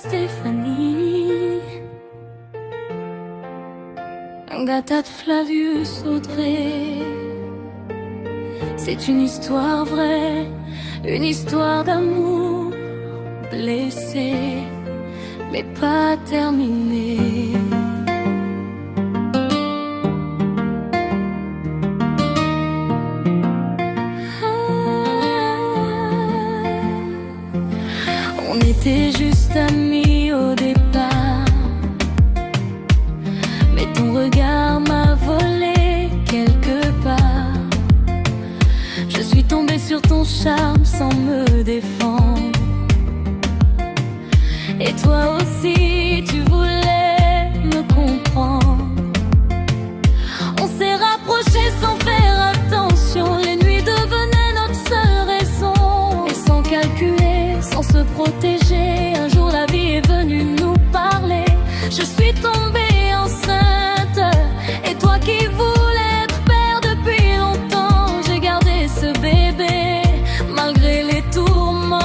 Stéphanie, Agatha de Flavius Audrey. C'est une histoire vraie, une histoire d'amour blessé, mais pas terminée. On était juste amis au départ, mais ton regard m'a volé quelque part. Je suis tombée sur ton charme sans me défendre. Et toi aussi tu voulais me comprendre. On s'est rapprochés sans faire attention. Les nuits devenaient notre seule raison. Et sans calculer, sans se protéger, un jour la vie est venue nous parler. Je suis tombée enceinte. Et toi qui voulais être père depuis longtemps, j'ai gardé ce bébé malgré les tourments.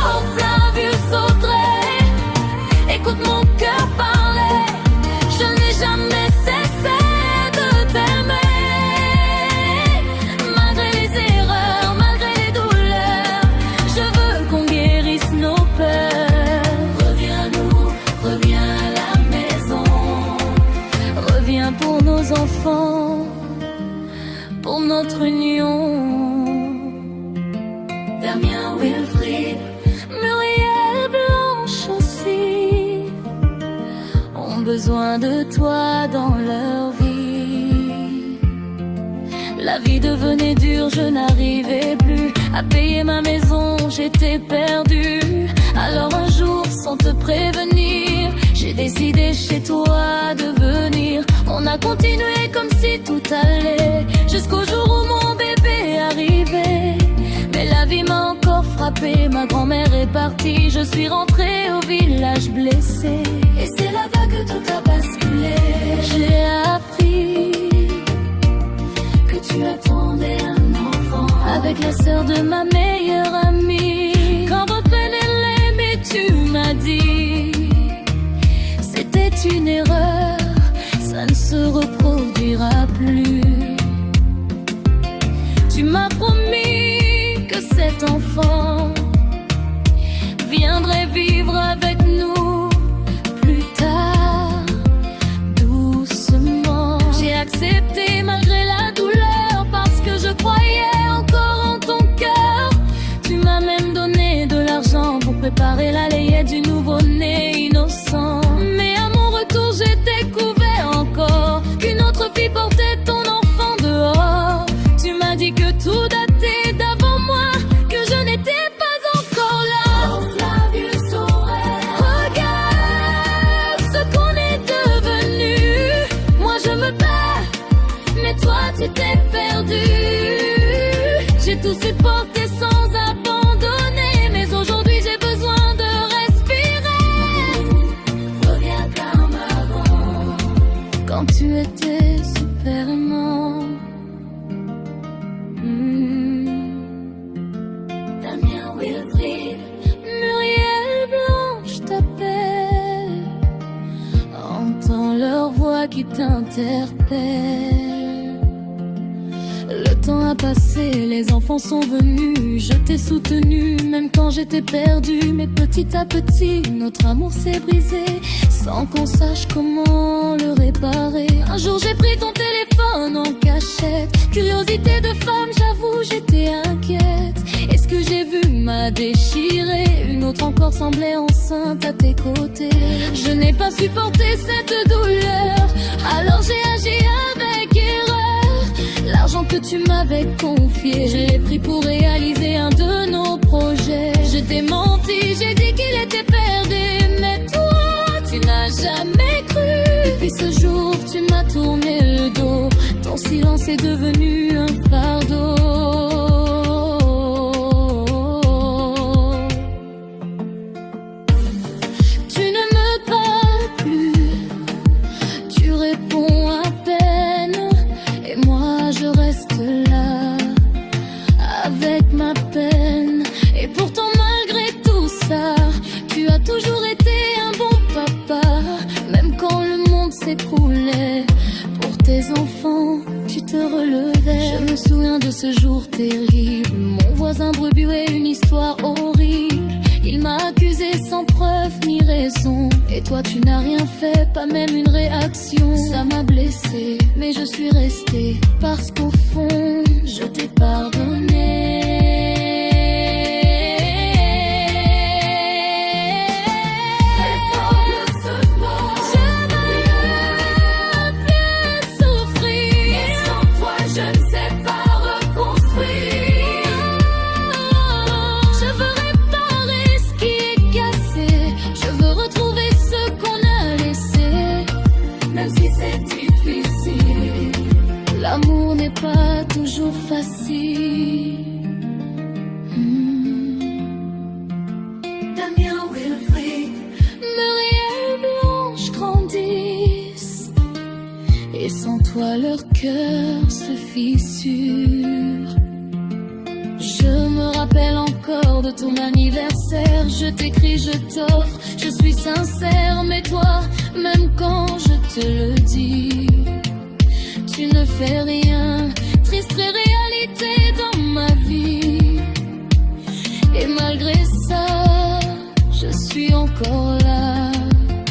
Oh Flavius Audrey, écoute mon cœur parler. Je n'ai jamais cessé de t'aimer. Malgré les erreurs, malgré les douleurs, je veux qu'on guérisse nos peurs. Reviens-nous, reviens à la maison. Reviens pour nos enfants, pour notre union. Damien, Wilfried, Muriel, Blanche aussi ont besoin de toi dans leur vie. La vie devenait dure, je n'arrivais plus à payer ma maison, j'étais perdue. Alors un jour, sans te prévenir, j'ai décidé chez toi de venir. On a continué comme si tout allait, jusqu'au jour où mon bébé arrivait. Mais la vie m'a encore frappée, ma grand-mère est partie. Je suis rentrée au village blessée, et c'est là-bas que tout a basculé. J'ai appris que tu attendais un enfant avec la sœur de ma meilleure amie. Quand votre peine est l'aime, et tu m'as dit c'était une erreur, ça ne se reproduira plus. Tu m'as promis que cet enfant viendrait vivre avec nous plus tard, doucement. J'ai accepté malgré la douleur, parce que je croyais encore en ton cœur. Tu m'as même donné de l'argent pour préparer la layette du nouveau-né innocent. Mais à mon retour, j'ai découvert encore qu'une autre fille portait ton enfant dehors. Tu m'as dit que tout datait d'avant moi, que je n'étais pas encore là. Oh Flavius Audrey, regarde ce qu'on est devenu. Moi je me bats, mais toi tu t'es perdu. J'ai tout supporté sans abandonner, mais aujourd'hui j'ai besoin de respirer. Reviens comme avant, quand tu étais super aimant. Damien, Wilfried, Muriel, Blanche t'appelle. Entends leur voix qui t'interpelle. Le temps a passé, les enfants sont venus. Je t'ai soutenu même quand j'étais perdue. Mais petit à petit, notre amour s'est brisé, sans qu'on sache comment le réparer. Un jour j'ai pris ton téléphone en cachette. Curiosité de femme, j'avoue j'étais inquiète. Et ce que j'ai vu m'a déchiré. Une autre encore semblait enceinte à tes côtés. Je n'ai pas supporté cette douleur, alors j'ai agi avec erreur. L'argent que tu m'avais confié, je l'ai pris pour réaliser un de nos projets. Je t'ai menti, j'ai dit qu'il était perdu, mais toi, tu n'as jamais cru. Depuis ce jour, tu m'as tourné le dos. Ton silence est devenu un fardeau. Tu ne me parles plus, tu réponds à peine, et moi je reste là avec ma peine. Et pourtant malgré tout ça, relevait. Je me souviens de ce jour terrible. Mon voisin brebut une histoire horrible. Il m'a accusé sans preuve ni raison. Et toi tu n'as rien fait, pas même une réaction. Ça m'a blessé, mais je suis restée. Parce qu'au fond, je t'ai pardonné. L'amour n'est pas toujours facile. Damien Wilfried, Muriel Blanche grandissent, et sans toi leur cœur se fissure. Je me rappelle encore de ton anniversaire. Je t'écris, je t'offre, je suis sincère. Mais toi, même quand je te le dis, tu ne fais rien. Triste réalité dans ma vie. Et malgré ça, je suis encore là.